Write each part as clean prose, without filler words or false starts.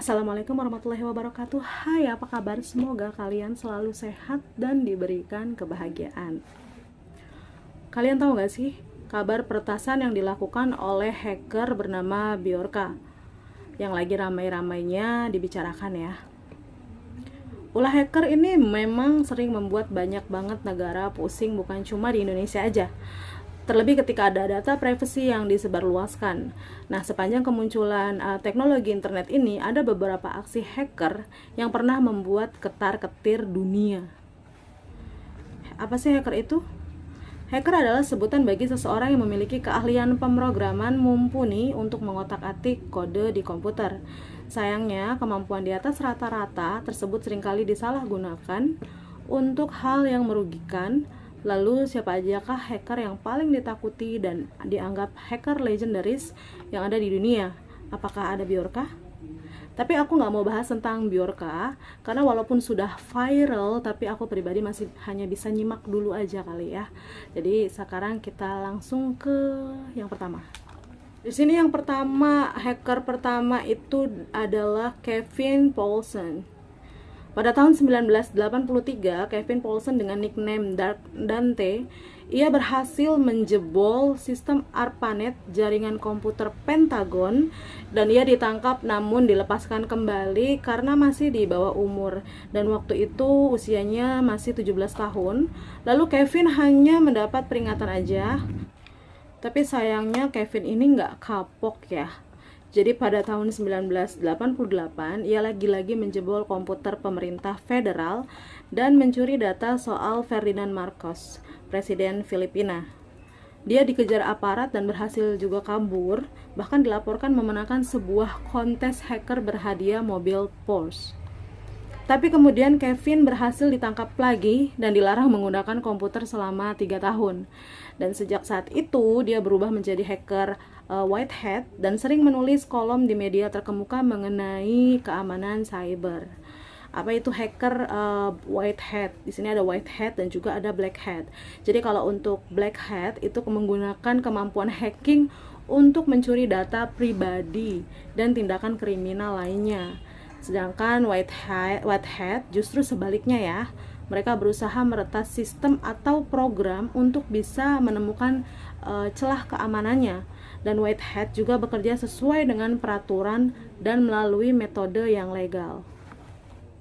Assalamualaikum warahmatullahi wabarakatuh. Hai, apa kabar? Semoga kalian selalu sehat dan diberikan kebahagiaan. Kalian tahu gak sih kabar peretasan yang dilakukan oleh hacker bernama Bjorka yang lagi ramai-ramainya dibicarakan ya? Ulah hacker ini memang sering membuat banyak banget negara pusing, bukan cuma di Indonesia aja. Terlebih ketika ada data privasi yang disebarluaskan. Nah, sepanjang kemunculan teknologi internet ini, ada beberapa aksi hacker yang pernah membuat ketar-ketir dunia. Apa sih hacker itu? Hacker adalah sebutan bagi seseorang yang memiliki keahlian pemrograman mumpuni untuk mengotak-atik kode di komputer. Sayangnya, kemampuan di atas rata-rata tersebut seringkali disalahgunakan untuk hal yang merugikan. Lalu siapa ajakah hacker yang paling ditakuti dan dianggap hacker legendaris yang ada di dunia? Apakah ada Bjorka? Tapi aku nggak mau bahas tentang Bjorka, karena walaupun sudah viral, tapi aku pribadi masih hanya bisa nyimak dulu aja kali ya. Jadi sekarang kita langsung ke yang pertama. Di sini yang pertama, hacker pertama itu adalah Kevin Poulsen. Pada tahun 1983, Kevin Poulsen dengan nickname Dark Dante, ia berhasil menjebol sistem ARPANET jaringan komputer Pentagon, dan ia ditangkap namun dilepaskan kembali karena masih di bawah umur, dan waktu itu usianya masih 17 tahun. Lalu Kevin hanya mendapat peringatan aja. Tapi sayangnya Kevin ini nggak kapok ya. Jadi pada tahun 1988, ia lagi-lagi menjebol komputer pemerintah federal dan mencuri data soal Ferdinand Marcos, presiden Filipina. Dia dikejar aparat dan berhasil juga kabur, bahkan dilaporkan memenangkan sebuah kontes hacker berhadiah mobil Porsche. Tapi kemudian Kevin berhasil ditangkap lagi dan dilarang menggunakan komputer selama 3 tahun. Dan sejak saat itu dia berubah menjadi hacker white hat dan sering menulis kolom di media terkemuka mengenai keamanan cyber. Apa itu hacker white hat? Di sini ada white hat dan juga ada black hat. Jadi kalau untuk black hat itu menggunakan kemampuan hacking untuk mencuri data pribadi dan tindakan kriminal lainnya. Sedangkan white hat justru sebaliknya ya. Mereka berusaha meretas sistem atau program untuk bisa menemukan celah keamanannya. Dan white hat juga bekerja sesuai dengan peraturan dan melalui metode yang legal.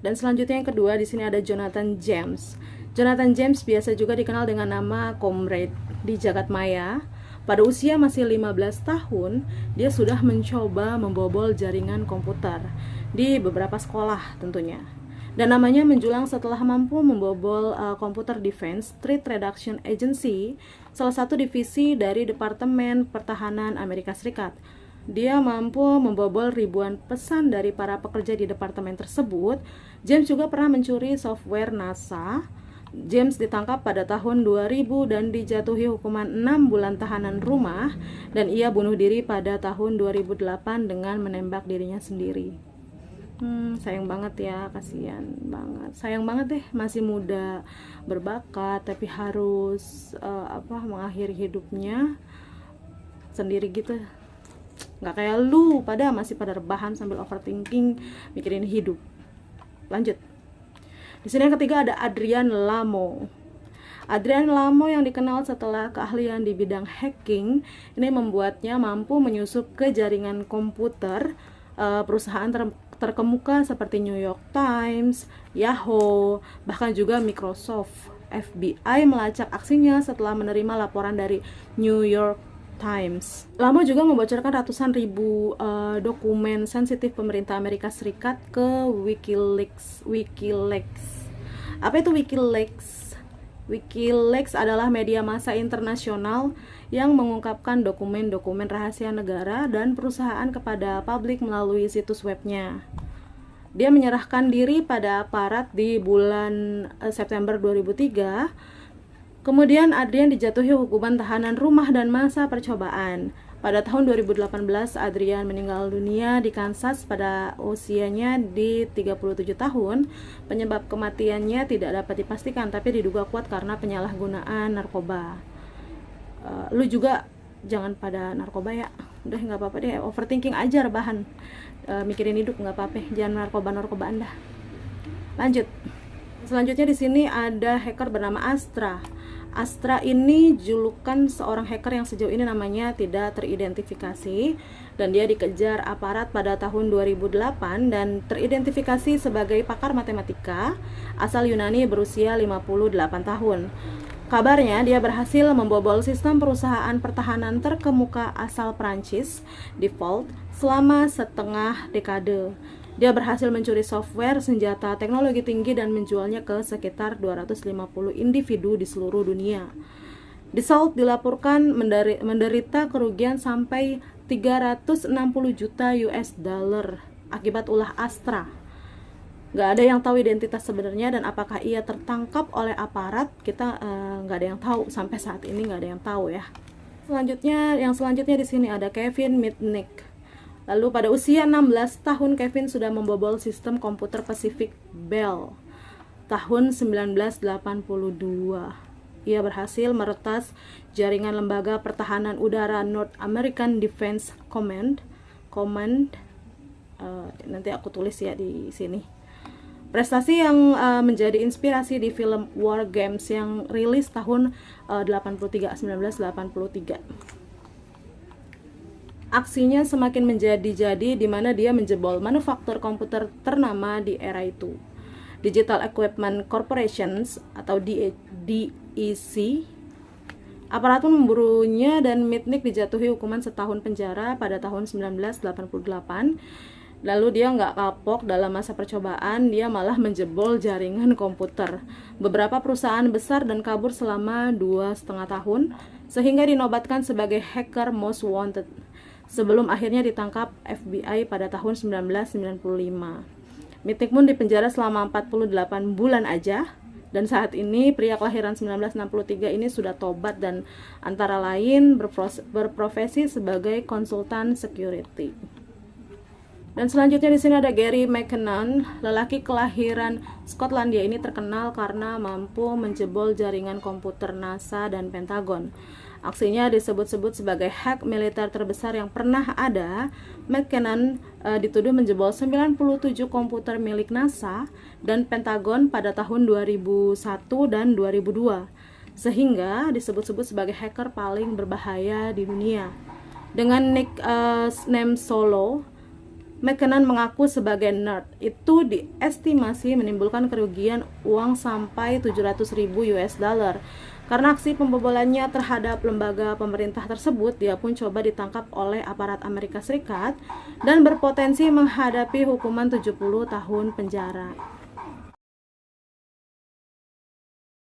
Dan selanjutnya yang kedua, di sini ada Jonathan James. Jonathan James biasa juga dikenal dengan nama Comrade di jagat maya. Pada usia masih 15 tahun, dia sudah mencoba membobol jaringan komputer di beberapa sekolah tentunya. Dan namanya menjulang setelah mampu membobol Computer Defense Threat Reduction Agency, salah satu divisi dari Departemen Pertahanan Amerika Serikat. Dia mampu membobol ribuan pesan dari para pekerja di departemen tersebut. James juga pernah mencuri software NASA. James ditangkap pada tahun 2000 dan dijatuhi hukuman 6 bulan tahanan rumah, dan ia bunuh diri pada tahun 2008 dengan menembak dirinya sendiri. Sayang banget ya, kasihan banget. Sayang banget deh, masih muda, berbakat, tapi harus mengakhiri hidupnya sendiri gitu. Nggak kayak lu, masih pada rebahan sambil overthinking, mikirin hidup. Lanjut. Di sini yang ketiga ada Adrian Lamo. Adrian Lamo yang dikenal setelah keahlian di bidang hacking, ini membuatnya mampu menyusup ke jaringan komputer perusahaan terkemuka seperti New York Times, Yahoo, bahkan juga Microsoft. FBI melacak aksinya setelah menerima laporan dari New York Times. Lamo juga membocorkan ratusan ribu dokumen sensitif pemerintah Amerika Serikat ke WikiLeaks. Apa itu WikiLeaks? WikiLeaks adalah media massa internasional yang mengungkapkan dokumen-dokumen rahasia negara dan perusahaan kepada publik melalui situs webnya. Dia menyerahkan diri pada aparat di bulan September 2003. Kemudian Adrian dijatuhi hukuman tahanan rumah dan masa percobaan. Pada tahun 2018, Adrian meninggal dunia di Kansas pada usianya di 37 tahun. Penyebab kematiannya tidak dapat dipastikan, tapi diduga kuat karena penyalahgunaan narkoba. Lu juga jangan pada narkoba ya. Udah nggak apa-apa deh, overthinking aja rebahan. mikirin hidup nggak apa-apa, jangan narkoba-narkobaan dah. Lanjut. Selanjutnya di sini ada hacker bernama Astra. Astra ini julukan seorang hacker yang sejauh ini namanya tidak teridentifikasi, dan dia dikejar aparat pada tahun 2008 dan teridentifikasi sebagai pakar matematika asal Yunani berusia 58 tahun. Kabarnya dia berhasil membobol sistem perusahaan pertahanan terkemuka asal Prancis, Default, selama setengah dekade. Dia berhasil mencuri software, senjata teknologi tinggi dan menjualnya ke sekitar 250 individu di seluruh dunia. Dassault dilaporkan menderita kerugian sampai 360 juta US dollar akibat ulah Astra. Gak ada yang tahu identitas sebenarnya dan apakah ia tertangkap oleh aparat, kita gak ada yang tahu sampai saat ini, gak ada yang tahu ya. Yang selanjutnya di sini ada Kevin Mitnick. Lalu pada usia 16 tahun Kevin sudah membobol sistem komputer Pacific Bell tahun 1982. Ia berhasil meretas jaringan lembaga pertahanan udara North American Defense Command. Nanti aku tulis ya di sini. Prestasi yang menjadi inspirasi di film War Games yang rilis tahun 1983. Aksinya semakin menjadi-jadi di mana dia menjebol manufaktur komputer ternama di era itu, Digital Equipment Corporations atau DEC. Aparat pun memburunya dan Mitnick dijatuhi hukuman setahun penjara pada tahun 1988. Lalu dia nggak kapok, dalam masa percobaan dia malah menjebol jaringan komputer beberapa perusahaan besar dan kabur selama 2,5 tahun sehingga dinobatkan sebagai hacker most wanted sebelum akhirnya ditangkap FBI pada tahun 1995. Mitnick pun dipenjara selama 48 bulan aja, dan saat ini pria kelahiran 1963 ini sudah tobat dan antara lain berprofesi sebagai konsultan security. Dan selanjutnya di sini ada Gary McKinnon. Lelaki kelahiran Skotlandia ini terkenal karena mampu menjebol jaringan komputer NASA dan Pentagon. Aksinya disebut-sebut sebagai hack militer terbesar yang pernah ada. McKinnon dituduh menjebol 97 komputer milik NASA dan Pentagon pada tahun 2001 dan 2002, sehingga disebut-sebut sebagai hacker paling berbahaya di dunia. Dengan nickname Solo, McKinnon mengaku sebagai nerd. Itu diestimasi menimbulkan kerugian uang sampai 700.000 US dollar. Karena aksi pembobolannya terhadap lembaga pemerintah tersebut, dia pun coba ditangkap oleh aparat Amerika Serikat dan berpotensi menghadapi hukuman 70 tahun penjara.